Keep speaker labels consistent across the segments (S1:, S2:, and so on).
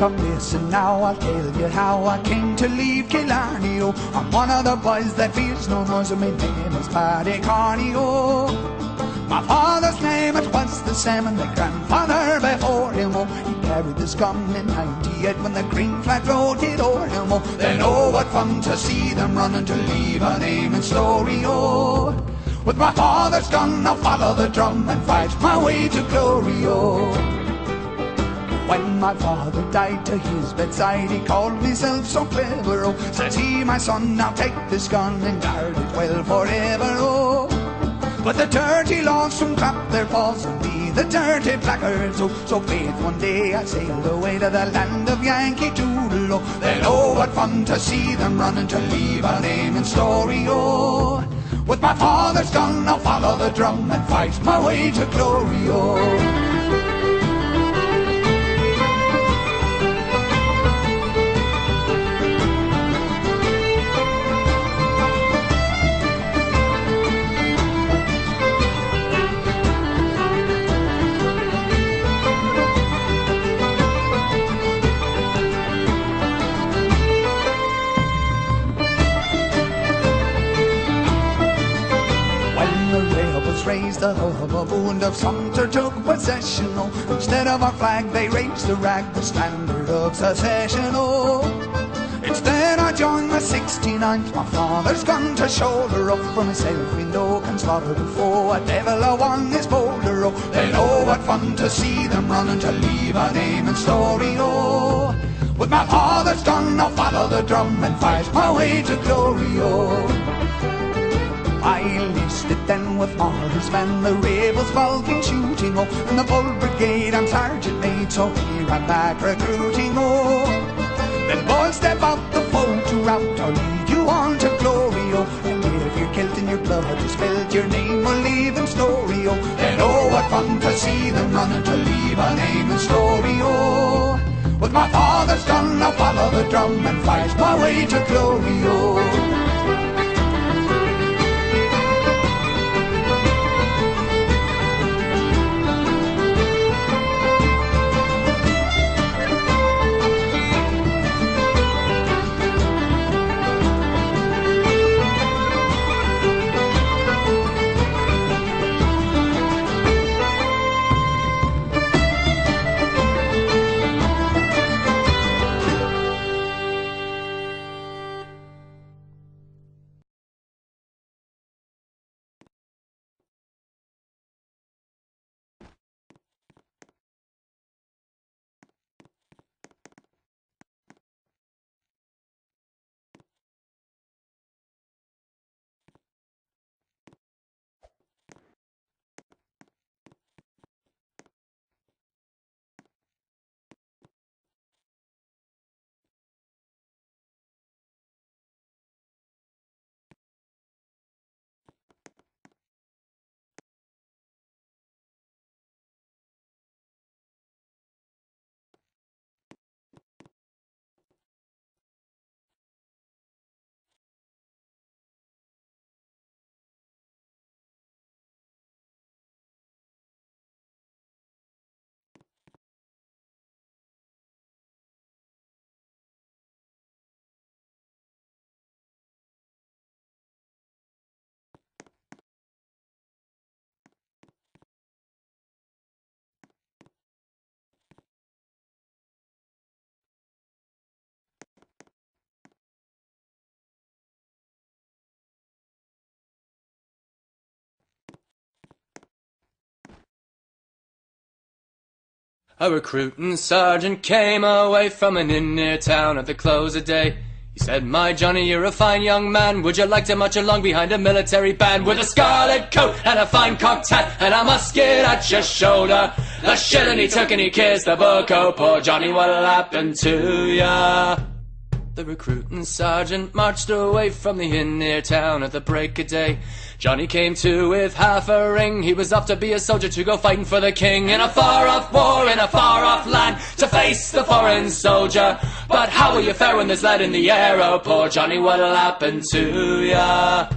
S1: come listen now, I'll tell you how I came to leave Killarney, oh. I'm one of the boys that fears no more, so my name is Paddy Carney, oh. My father's name, it was the same, and the grandfather before him, oh. He carried this gun in 98 when the green flag floated o'er him, oh. Then oh, what fun to see them running to leave a name and story, oh. With my father's gun, I'll follow the drum and fight my way to glory, oh. When my father died, to his bedside he called himself so clever, oh. Says he, my son, now take this gun and guard it well forever, oh. But the dirty laws soon clap their paws and be the dirty blackguards, oh. So faith one day I sailed away to the land of Yankee Doodle, oh. Then oh, what fun to see them running to leave a name and story, oh. With my father's gun I'll follow the drum and fight my way to glory, oh. Raised the wound of Sumter took possession, oh. Instead of our flag they raised the rag, the standard of secession, oh. It's then I joined the 69th, my father's gun to shoulder, oh. For myself we no can slaughter the foe, a devil a one is bolder, oh. Then oh, what fun to see them running to leave a name and story, oh. With my father's gun I'll follow the drum and fight my way to glory, oh. I enlisted then with Morris men, the rebels falcon shooting, oh. And the Bull Brigade I'm sergeant mate, so here I'm back recruiting, oh. Then boys step out the foe to rout, I'll lead you on to glory, oh. And if you're killed and your blood is spilled, your name will leave in story, oh. Then oh, what fun to see them running to leave a name and story, oh. With my father's gun I'll follow the drum and fight my way to glory, oh.
S2: A recruiting sergeant came away from an inn near town at the close of day. He said, "My Johnny, you're a fine young man. Would you like to march along behind a military band with a scarlet coat and a fine cocked hat and a musket at your shoulder?" The shilling he took and he kissed the book. Oh, poor Johnny, what'll happen to ya? The recruiting sergeant marched away from the inn near town at the break of day. Johnny came to with half a ring. He was off to be a soldier to go fighting for the king in a far-off war in a far-off land to face the foreign soldier. But how will you fare when there's lead in the air? Oh, poor Johnny, what'll happen to ya?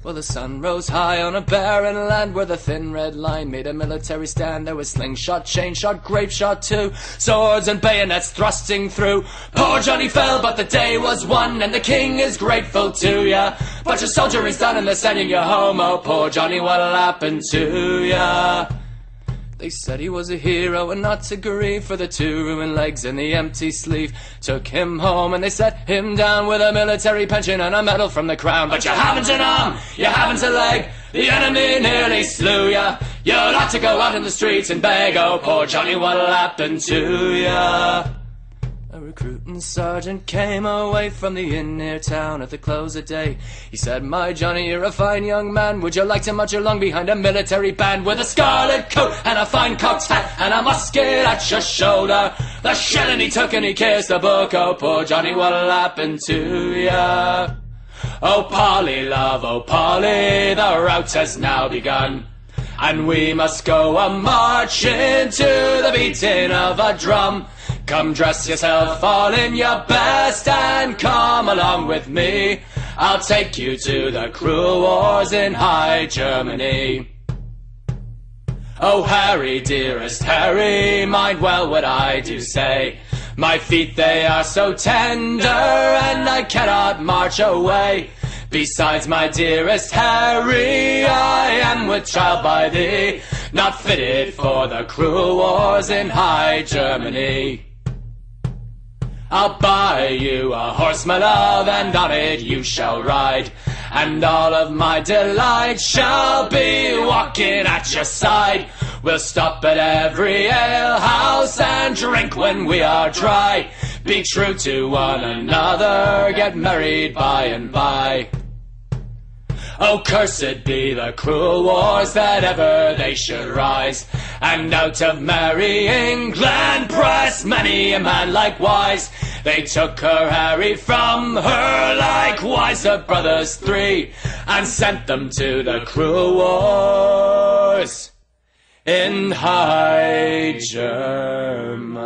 S2: Well, the sun rose high on a barren land where the thin red line made a military stand. There was slingshot, chain shot, grape shot too, swords and bayonets thrusting through. Poor Johnny fell, but the day was won, and the king is grateful to ya. But your soldiering's done and they're sending you home. Oh, poor Johnny, what'll happen to ya? They said he was a hero and not to grieve, for the 2 ruined legs and the empty sleeve took him home, and they set him down with a military pension and a medal from the crown. But you haven't an arm, you haven't a leg, the enemy nearly slew ya. You'll have to go out in the streets and beg. Oh, poor Johnny, what'll happen to ya? A recruiting sergeant came away from the inn near town at the close of day. He said, my Johnny, you're a fine young man. Would you like to march along behind a military band with a scarlet coat and a fine cocked hat and a musket at your shoulder? The shelling he took and he kissed the book. Oh, poor Johnny, what'll happen to ya? Oh, Polly, love, oh, Polly, the rout has now begun, and we must go a-marching to the beating of a drum. Come dress yourself all in your best and come along with me. I'll take you to the cruel wars in High Germany. Oh, Harry, dearest Harry, mind well what I do say. My feet, they are so tender, and I cannot march away. Besides, my dearest Harry, I am with child by thee, not fitted for the cruel wars in High Germany. I'll buy you a horse, my love, and on it you shall ride, and all of my delight shall be walking at your side. We'll stop at every alehouse and drink when we are dry. Be true to one another, get married by and by. Oh, cursed be the cruel wars that ever they should rise, and out of merry England press many a man likewise. They took her Harry from her, likewise her brothers 3, and sent them to the cruel wars in High Germany.